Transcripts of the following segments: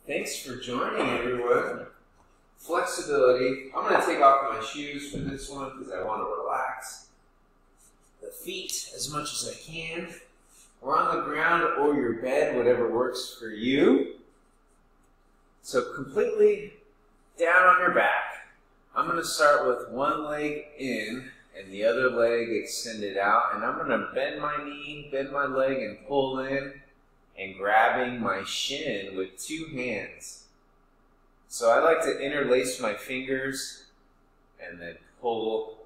Thanks for joining, everyone. Flexibility. I'm going to take off my shoes for this one because I want to relax the feet as much as I can. Or on the ground or your bed, whatever works for you. So completely down on your back. I'm going to start with one leg in and the other leg extended out. And I'm going to bend my knee, bend my leg, and pull in. And grabbing my shin with two hands. So I like to interlace my fingers and then pull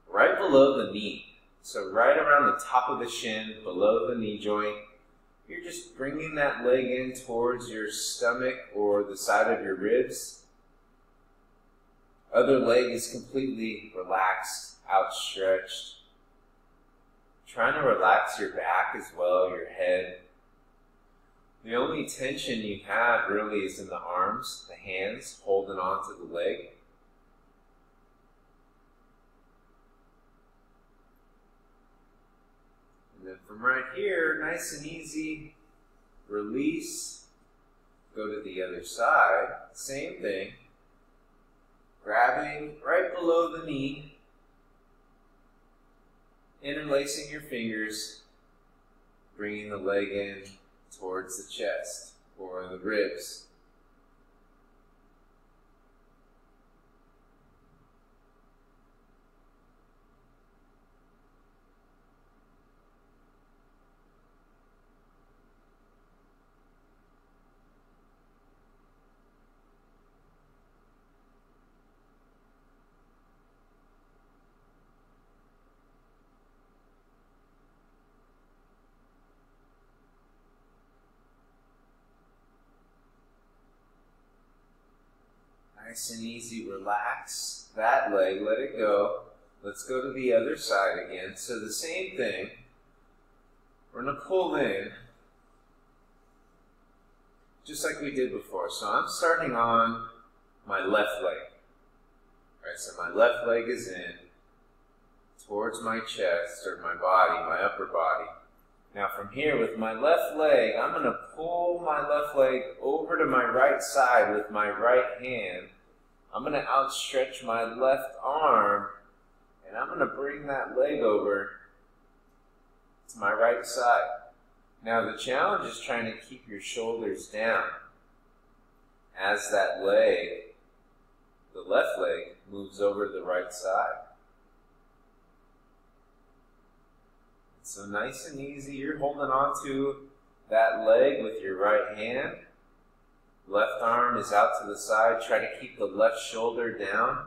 right below the knee. So right around the top of the shin, below the knee joint, you're just bringing that leg in towards your stomach or the side of your ribs. Other leg is completely relaxed, outstretched. Trying to relax your back as well, your head. The only tension you have really is in the arms, the hands holding on to the leg. And then from right here, nice and easy, release, go to the other side, same thing. Grabbing right below the knee, interlacing your fingers, bringing the leg in towards the chest or the ribs. Nice and easy, relax that leg, let it go. Let's go to the other side again. So the same thing, we're going to pull in, just like we did before. So I'm starting on my left leg. All right, so my left leg is in towards my chest or my body, my upper body. Now from here, with my left leg, I'm going to pull my left leg over to my right side with my right hand. I'm going to outstretch my left arm, and I'm going to bring that leg over to my right side. Now the challenge is trying to keep your shoulders down as that leg, the left leg, moves over to the right side. So nice and easy, you're holding on to that leg with your right hand. Left arm is out to the side. Try to keep the left shoulder down.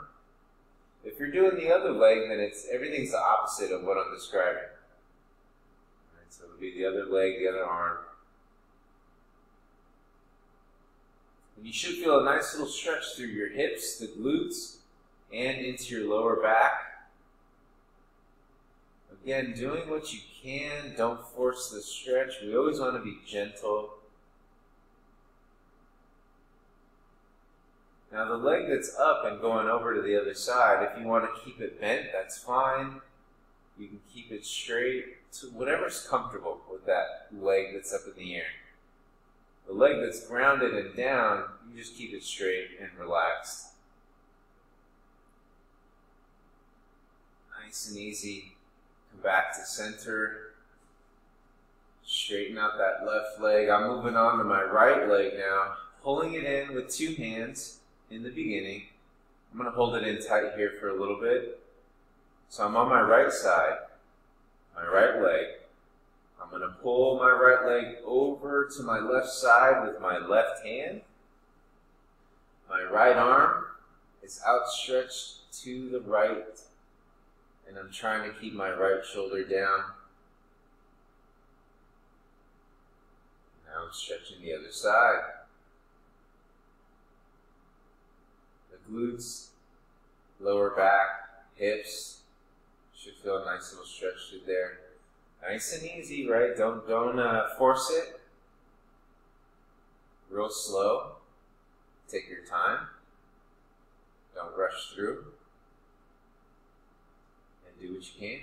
If you're doing the other leg, then everything's the opposite of what I'm describing. All right, so it'll be the other leg, the other arm. And you should feel a nice little stretch through your hips, the glutes, and into your lower back. Again, doing what you can. Don't force the stretch. We always want to be gentle. Now the leg that's up and going over to the other side, if you want to keep it bent, that's fine. You can keep it straight to whatever's comfortable with that leg that's up in the air. The leg that's grounded and down, you just keep it straight and relaxed. Nice and easy. Come back to center. Straighten out that left leg. I'm moving on to my right leg now, pulling it in with two hands. In the beginning, I'm going to hold it in tight here for a little bit. So I'm on my right side, my right leg. I'm going to pull my right leg over to my left side with my left hand. My right arm is outstretched to the right, and I'm trying to keep my right shoulder down. Now I'm stretching the other side. Glutes, lower back, hips, should feel a nice little stretch through there. Nice and easy, right? Don't force it. Real slow. Take your time. Don't rush through. And do what you can.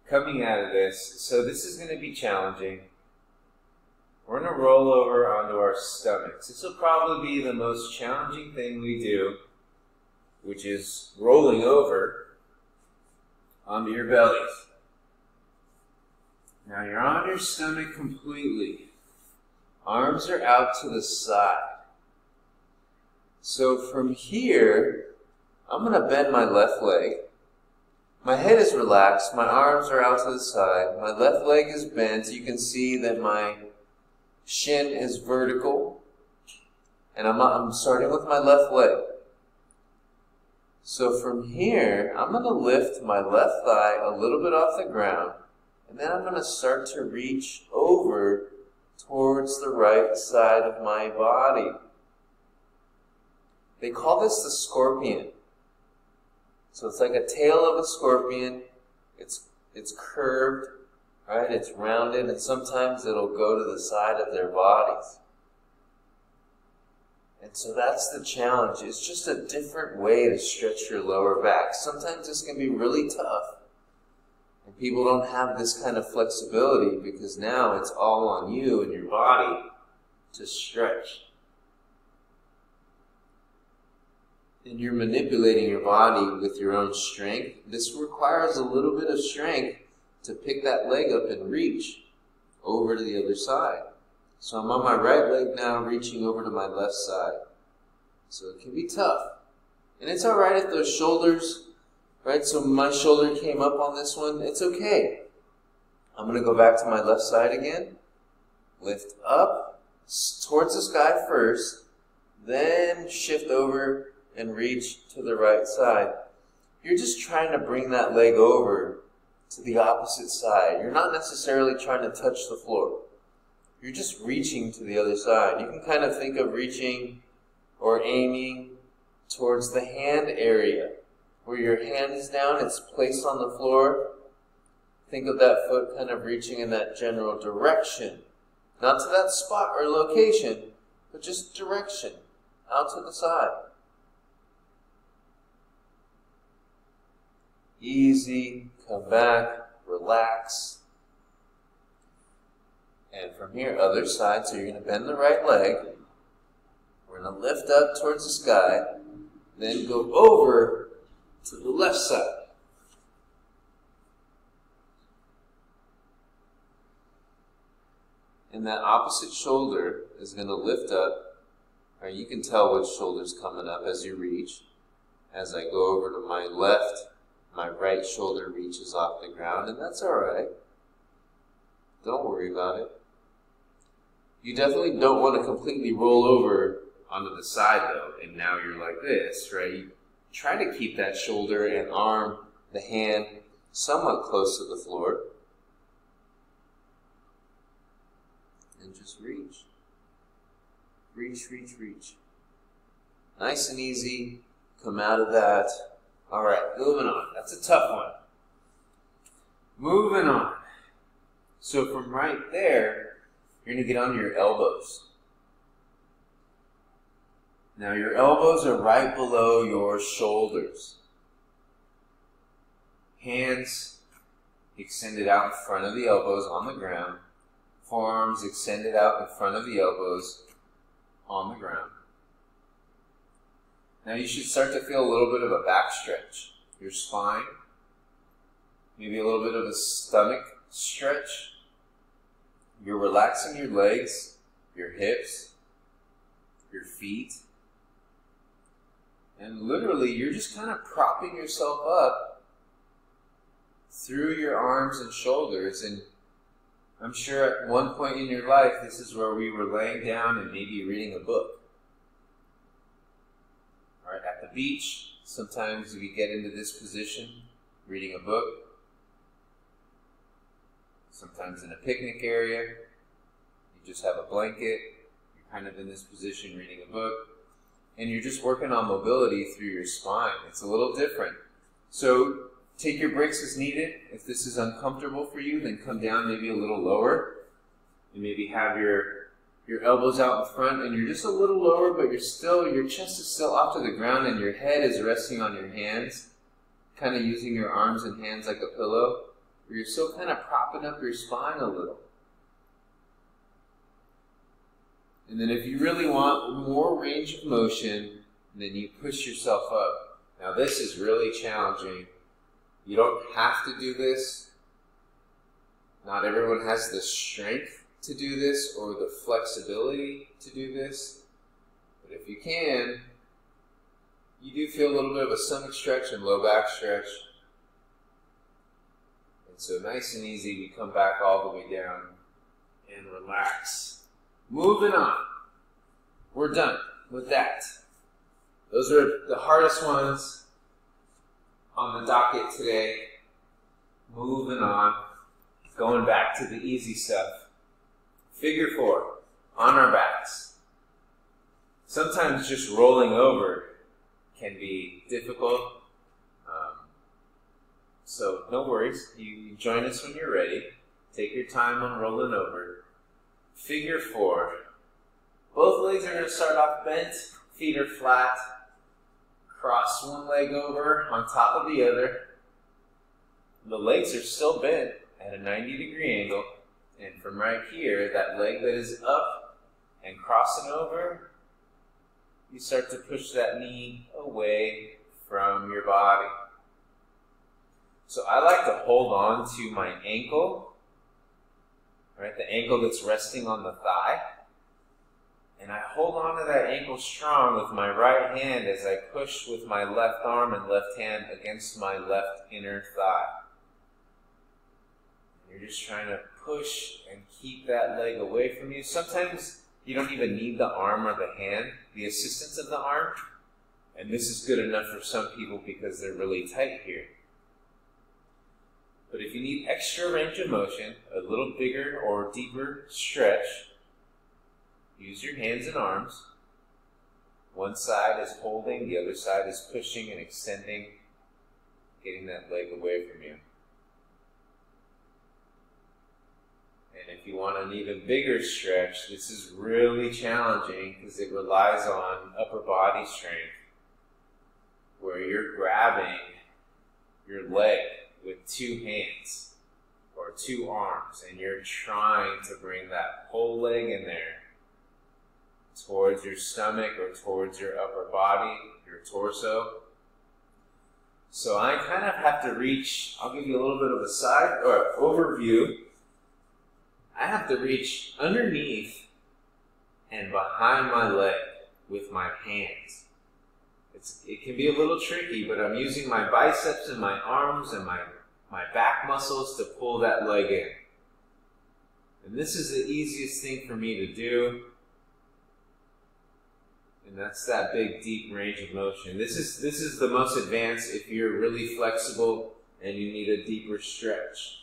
coming out of this. So this is going to be challenging. We're going to roll over onto our stomachs. This will probably be the most challenging thing we do, which is rolling over onto your bellies. Now you're on your stomach completely. Arms are out to the side. So from here, I'm going to bend my left leg. My head is relaxed. My arms are out to the side. My left leg is bent. You can see that my shin is vertical. And I'm starting with my left leg. So from here, I'm going to lift my left thigh a little bit off the ground. And then I'm going to start to reach over towards the right side of my body. They call this the scorpion. So it's like a tail of a scorpion. It's curved, right? It's rounded, and sometimes it'll go to the side of their bodies. And so that's the challenge. It's just a different way to stretch your lower back. Sometimes this can be really tough. And people don't have this kind of flexibility because now it's all on you and your body to stretch. And you're manipulating your body with your own strength. This requires a little bit of strength to pick that leg up and reach over to the other side. So I'm on my right leg now, reaching over to my left side. So it can be tough. And it's alright if those shoulders, right, so my shoulder came up on this one, it's okay. I'm going to go back to my left side again. Lift up towards the sky first, then shift over and reach to the right side. You're just trying to bring that leg over to the opposite side. You're not necessarily trying to touch the floor. You're just reaching to the other side. You can kind of think of reaching or aiming towards the hand area. Where your hand is down, it's placed on the floor. Think of that foot kind of reaching in that general direction. Not to that spot or location, but just direction, out to the side. Easy, come back, relax. And from here, other side, so you're going to bend the right leg. We're going to lift up towards the sky, then go over to the left side. And that opposite shoulder is going to lift up. Or you can tell which shoulder's coming up as you reach. As I go over to my left, my right shoulder reaches off the ground, and that's alright. Don't worry about it. You definitely don't want to completely roll over onto the side though, and now you're like this, right? You try to keep that shoulder and arm, the hand, somewhat close to the floor. And just reach. Reach, reach, reach. Nice and easy. Come out of that. Alright, moving on. That's a tough one. Moving on. So from right there, you're going to get onto your elbows. Now your elbows are right below your shoulders. Hands extended out in front of the elbows on the ground. Forearms extended out in front of the elbows on the ground. Now you should start to feel a little bit of a back stretch. Your spine, maybe a little bit of a stomach stretch. You're relaxing your legs, your hips, your feet. And literally, you're just kind of propping yourself up through your arms and shoulders. And I'm sure at one point in your life, this is where we were laying down and maybe reading a book. All right, at the beach, sometimes we get into this position, reading a book. Sometimes in a picnic area, you just have a blanket, you're kind of in this position reading a book, and you're just working on mobility through your spine. It's a little different. So take your breaks as needed. If this is uncomfortable for you, then come down maybe a little lower. And maybe have your elbows out in front, and you're just a little lower, but your chest is still off to the ground, and your head is resting on your hands, kind of using your arms and hands like a pillow. where you're still kind of propping up your spine a little. And then if you really want more range of motion, then you push yourself up. Now this is really challenging. You don't have to do this. Not everyone has the strength to do this or the flexibility to do this. But if you can, you do feel a little bit of a stomach stretch and low back stretch. And so nice and easy, we come back all the way down and relax. Moving on. We're done with that. Those are the hardest ones on the docket today. Moving on. Going back to the easy stuff. Figure 4, on our backs. Sometimes just rolling over can be difficult. So no worries. You join us when you're ready. Take your time on rolling over. Figure 4. Both legs are going to start off bent. Feet are flat. Cross one leg over on top of the other. The legs are still bent at a 90-degree angle. And from right here, that leg that is up and crossing over, you start to push that knee away from your body. So I like to hold on to my ankle, right? The ankle that's resting on the thigh. And I hold on to that ankle strong with my right hand as I push with my left arm and left hand against my left inner thigh. You're just trying to push and keep that leg away from you. Sometimes you don't even need the arm or the hand, the assistance of the arm. And this is good enough for some people because they're really tight here. But if you need extra range of motion, a little bigger or deeper stretch, use your hands and arms. One side is holding, the other side is pushing and extending, getting that leg away from you. And if you want an even bigger stretch, this is really challenging because it relies on upper body strength, where you're grabbing your leg with 2 hands or 2 arms, and you're trying to bring that whole leg in there towards your stomach or towards your upper body, your torso. So I kind of have to reach, I'll give you a little bit of a side or overview. I have to reach underneath and behind my leg with my hands. It can be a little tricky, but I'm using my biceps and my arms and my back muscles to pull that leg in. And this is the easiest thing for me to do. And that's that big, deep range of motion. This is the most advanced if you're really flexible and you need a deeper stretch.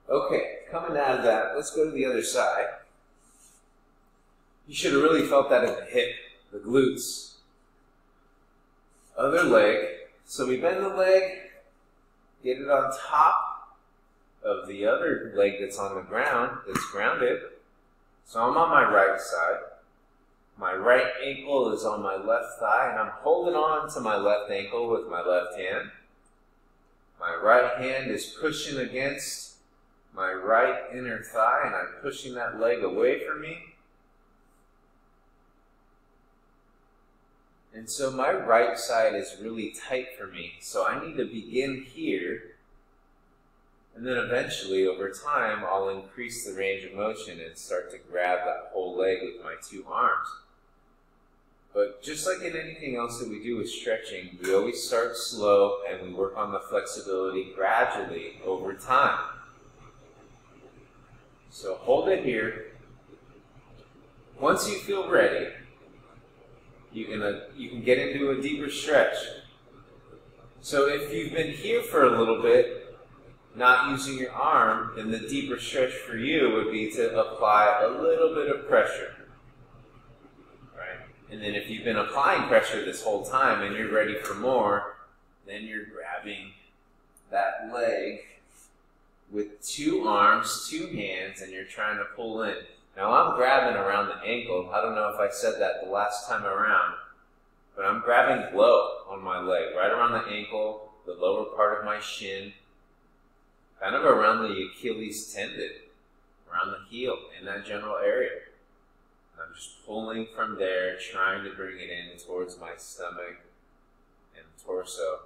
Okay, coming out of that, let's go to the other side. You should have really felt that in the hip, the glutes. Other leg. So we bend the leg, get it on top of the other leg that's on the ground, that's grounded. So I'm on my right side. My right ankle is on my left thigh, and I'm holding on to my left ankle with my left hand. My right hand is pushing against my right inner thigh, and I'm pushing that leg away from me. And so my right side is really tight for me, so I need to begin here, and then eventually, over time, I'll increase the range of motion and start to grab that whole leg with my 2 arms. But just like in anything else that we do with stretching, we always start slow and we work on the flexibility gradually over time. So hold it here. Once you feel ready, you can get into a deeper stretch. So if you've been here for a little bit, not using your arm, then the deeper stretch for you would be to apply a little bit of pressure. Right? And then if you've been applying pressure this whole time and you're ready for more, then you're grabbing that leg with 2 arms, 2 hands, and you're trying to pull in. Now I'm grabbing around the ankle. I don't know if I said that the last time around, but I'm grabbing low on my leg, right around the ankle, the lower part of my shin. kind of around the Achilles tendon, around the heel, in that general area. I'm just pulling from there, trying to bring it in towards my stomach and torso.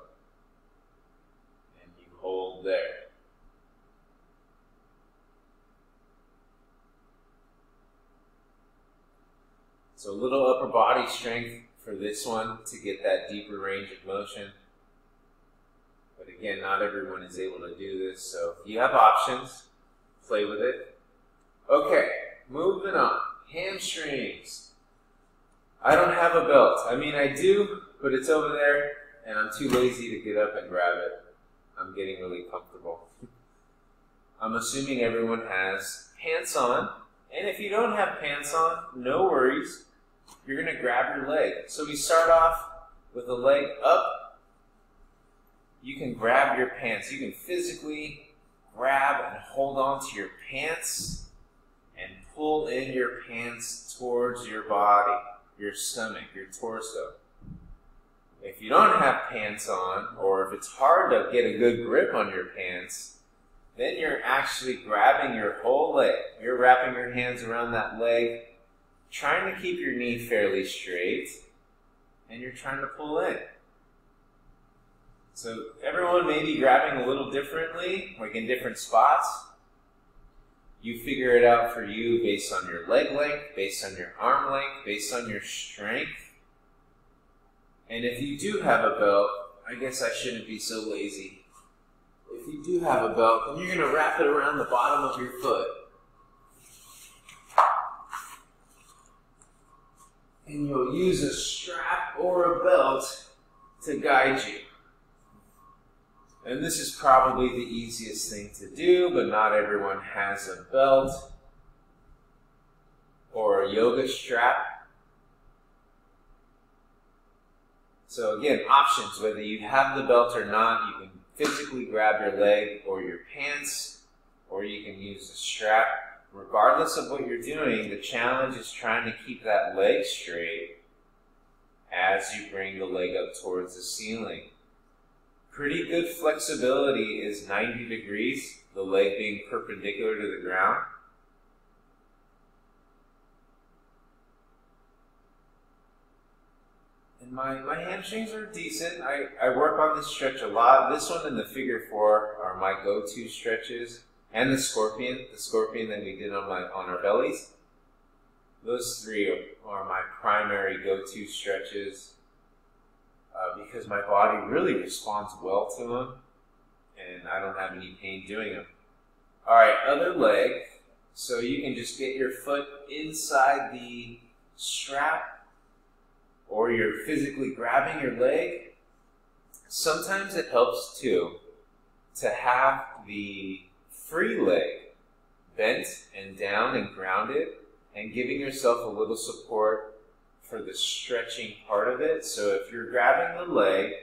And you hold there. So a little upper body strength for this one to get that deeper range of motion. But again, not everyone is able to do this, so if you have options, play with it. Okay, moving on. Hamstrings. I don't have a belt. I mean, I do, but it's over there, and I'm too lazy to get up and grab it. I'm getting really comfortable. I'm assuming everyone has pants on, and if you don't have pants on, no worries. You're going to grab your leg. So we start off with the leg up. You can grab your pants. You can physically grab and hold on to your pants and pull in your pants towards your body, your stomach, your torso. If you don't have pants on, or if it's hard to get a good grip on your pants, then you're actually grabbing your whole leg. You're wrapping your hands around that leg, trying to keep your knee fairly straight, and you're trying to pull in. So everyone may be grabbing a little differently, like in different spots. You figure it out for you based on your leg length, based on your arm length, based on your strength. And if you do have a belt, I guess I shouldn't be so lazy. If you do have a belt, then you're going to wrap it around the bottom of your foot. And you'll use a strap or a belt to guide you. And this is probably the easiest thing to do, but not everyone has a belt or a yoga strap. So again, options, whether you have the belt or not, you can physically grab your leg or your pants, or you can use a strap. Regardless of what you're doing, the challenge is trying to keep that leg straight as you bring the leg up towards the ceiling. Pretty good flexibility is 90 degrees, the leg being perpendicular to the ground. And my hamstrings are decent. I work on this stretch a lot. This one and the figure 4 are my go-to stretches. And the scorpion that we did on our bellies. Those 3 are my primary go-to stretches. Because my body really responds well to them, and I don't have any pain doing them. All right, other leg. So you can just get your foot inside the strap, or you're physically grabbing your leg. Sometimes it helps too to have the free leg bent and down and grounded, and giving yourself a little support for the stretching part of it. So if you're grabbing the leg,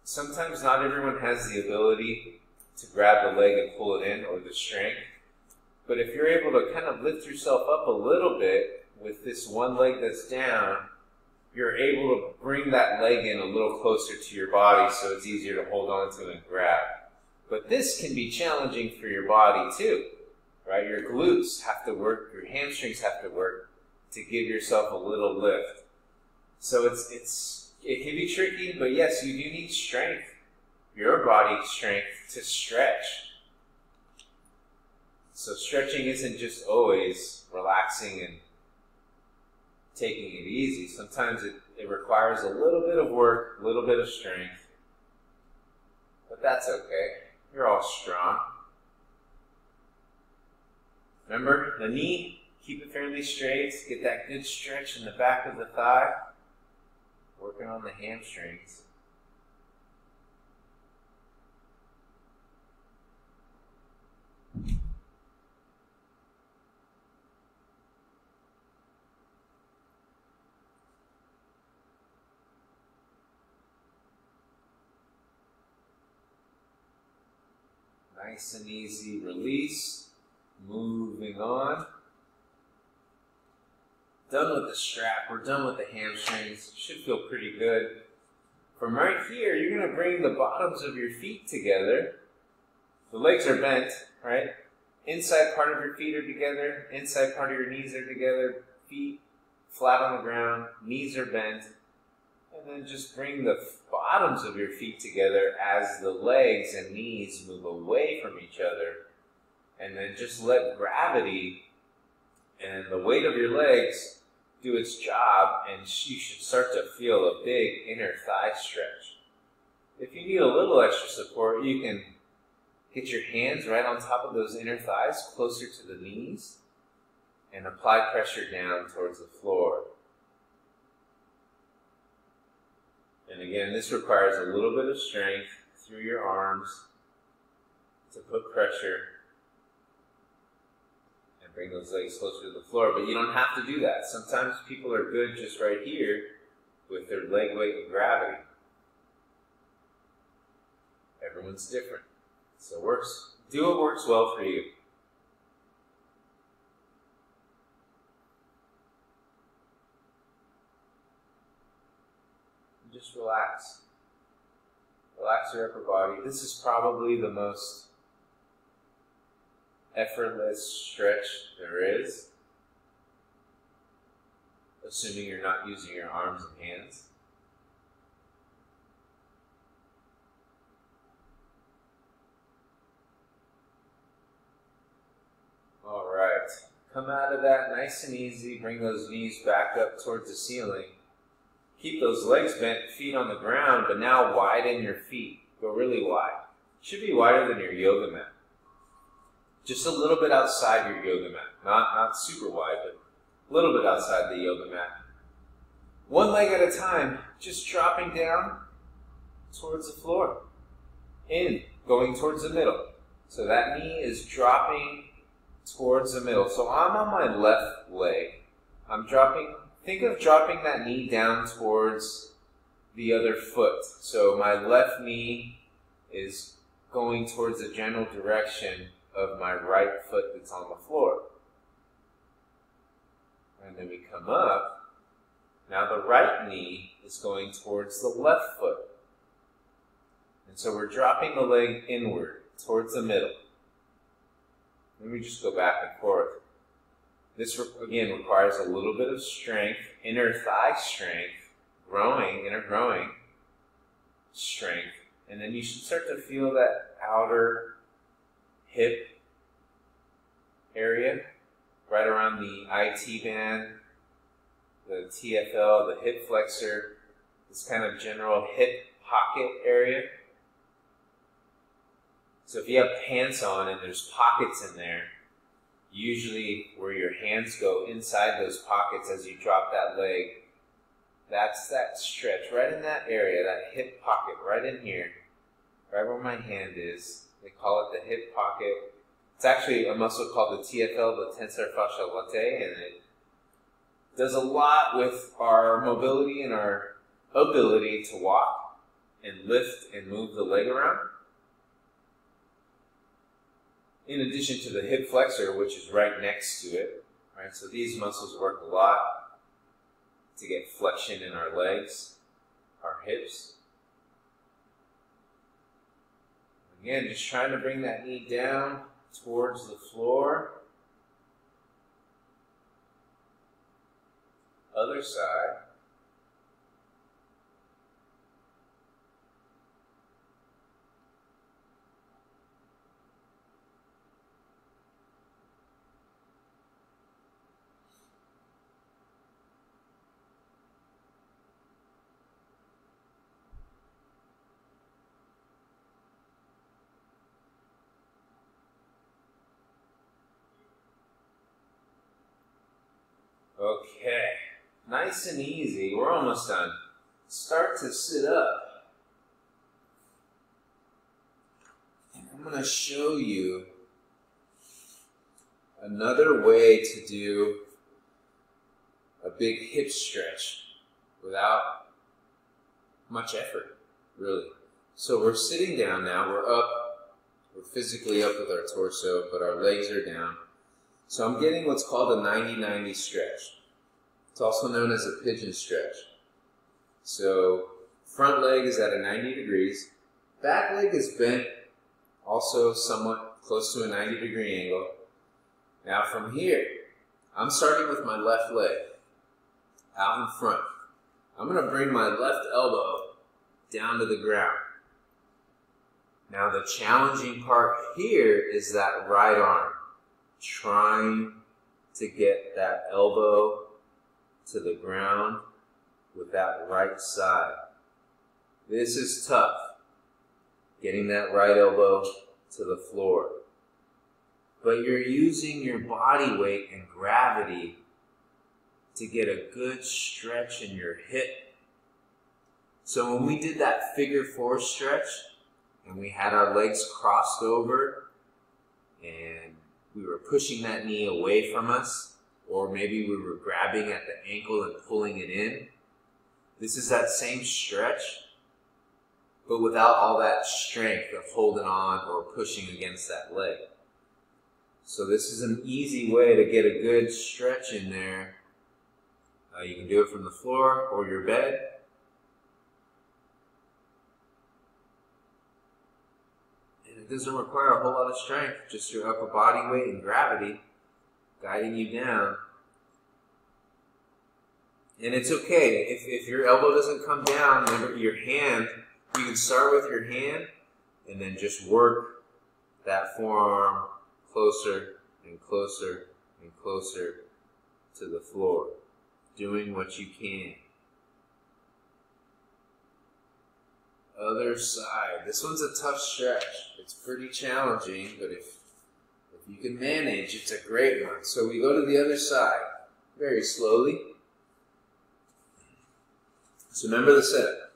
sometimes not everyone has the ability to grab the leg and pull it in, or the strength. But if you're able to kind of lift yourself up a little bit with this one leg that's down, you're able to bring that leg in a little closer to your body so it's easier to hold on to and grab. But this can be challenging for your body too, right? Your glutes have to work, your hamstrings have to work to give yourself a little lift. So it can be tricky, but yes, you do need strength, your body strength, to stretch. So stretching isn't just always relaxing and taking it easy. Sometimes it requires a little bit of work, a little bit of strength, but that's okay. You're all strong. Remember, the knee, keep it fairly straight, get that good stretch in the back of the thigh, working on the hamstrings. Nice and easy release, moving on. Done with the strap, we're done with the hamstrings. Should feel pretty good. From right here, you're going to bring the bottoms of your feet together, the legs are bent, right? Inside part of your feet are together, inside part of your knees are together, feet flat on the ground, knees are bent, and then just bring the bottoms of your feet together as the legs and knees move away from each other, and then just let gravity and the weight of your legs do its job, and you should start to feel a big inner thigh stretch. If you need a little extra support, you can get your hands right on top of those inner thighs, closer to the knees, and apply pressure down towards the floor. And again, this requires a little bit of strength through your arms to put pressure and bring those legs closer to the floor. But you don't have to do that. Sometimes people are good just right here with their leg weight and gravity. Everyone's different. So do what works well for you. And just relax. Relax your upper body. This is probably the most effortless stretch there is, assuming you're not using your arms and hands. All right, come out of that nice and easy. Bring those knees back up towards the ceiling. Keep those legs bent, feet on the ground, but now widen your feet. Go really wide. Should be wider than your yoga mat. Just a little bit outside your yoga mat. Not super wide, but a little bit outside the yoga mat. One leg at a time, just dropping down towards the floor. In, going towards the middle. So that knee is dropping towards the middle. So I'm on my left leg. Think of dropping that knee down towards the other foot. So my left knee is going towards the general direction of my right foot that's on the floor. And then we come up. Now the right knee is going towards the left foot. And so we're dropping the leg inward towards the middle. Then we just go back and forth. This, again, requires a little bit of strength, inner thigh strength, inner growing strength. And then you should start to feel that outer hip area, right around the IT band, the TFL, the hip flexor, this kind of general hip pocket area. So if you have pants on and there's pockets in there, usually where your hands go inside those pockets as you drop that leg, that's that stretch right in that area, that hip pocket right in here, right where my hand is. They call it the hip pocket. It's actually a muscle called the TFL, the tensor fasciae latae, and it does a lot with our mobility and our ability to walk and lift and move the leg around. In addition to the hip flexor, which is right next to it, right? So these muscles work a lot to get flexion in our legs, our hips. Again, just trying to bring that knee down towards the floor. Other side. Okay, nice and easy. We're almost done. Start to sit up. And I'm going to show you another way to do a big hip stretch without much effort, really. So we're sitting down now. We're up. We're physically up with our torso, but our legs are down. So I'm getting what's called a 90-90 stretch. It's also known as a pigeon stretch. So front leg is at a 90 degrees. Back leg is bent also somewhat close to a 90-degree angle. Now from here, I'm starting with my left leg out in front. I'm going to bring my left elbow down to the ground. Now the challenging part here is that right arm, trying to get that elbow to the ground with that right side. This is tough, getting that right elbow to the floor. But you're using your body weight and gravity to get a good stretch in your hip. So when we did that figure 4 stretch, and we had our legs crossed over, and we were pushing that knee away from us, or maybe we were grabbing at the ankle and pulling it in. This is that same stretch, but without all that strength of holding on or pushing against that leg. So this is an easy way to get a good stretch in there. You can do it from the floor or your bed. And it doesn't require a whole lot of strength, just your upper body weight and gravity guiding you down. And it's okay, if your elbow doesn't come down, remember your hand, you can start with your hand and then just work that forearm closer and closer and closer to the floor, doing what you can. Other side. This one's a tough stretch. It's pretty challenging, but if you can manage, it's a great one. So we go to the other side very slowly. So remember the setup.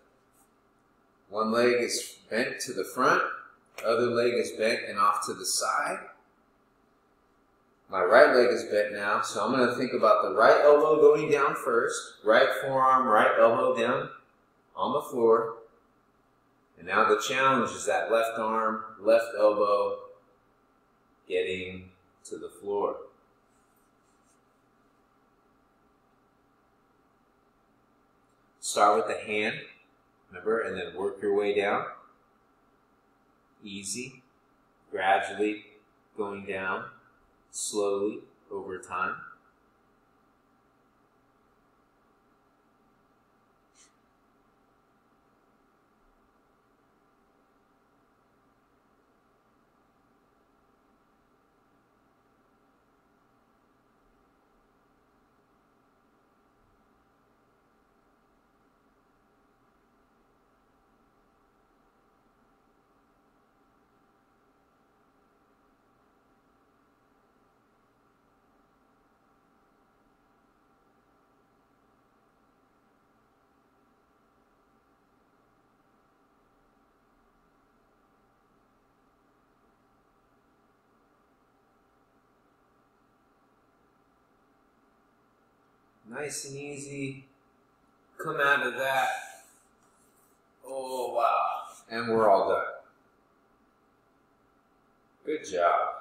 One leg is bent to the front, other leg is bent and off to the side. My right leg is bent now, so I'm going to think about the right elbow going down first, right forearm, right elbow down on the floor. And now the challenge is that left arm, left elbow getting to the floor. Start with the hand, remember, and then work your way down. Easy, gradually going down, slowly over time. Nice and easy. Come out of that. Oh, wow. And we're all done. Good job.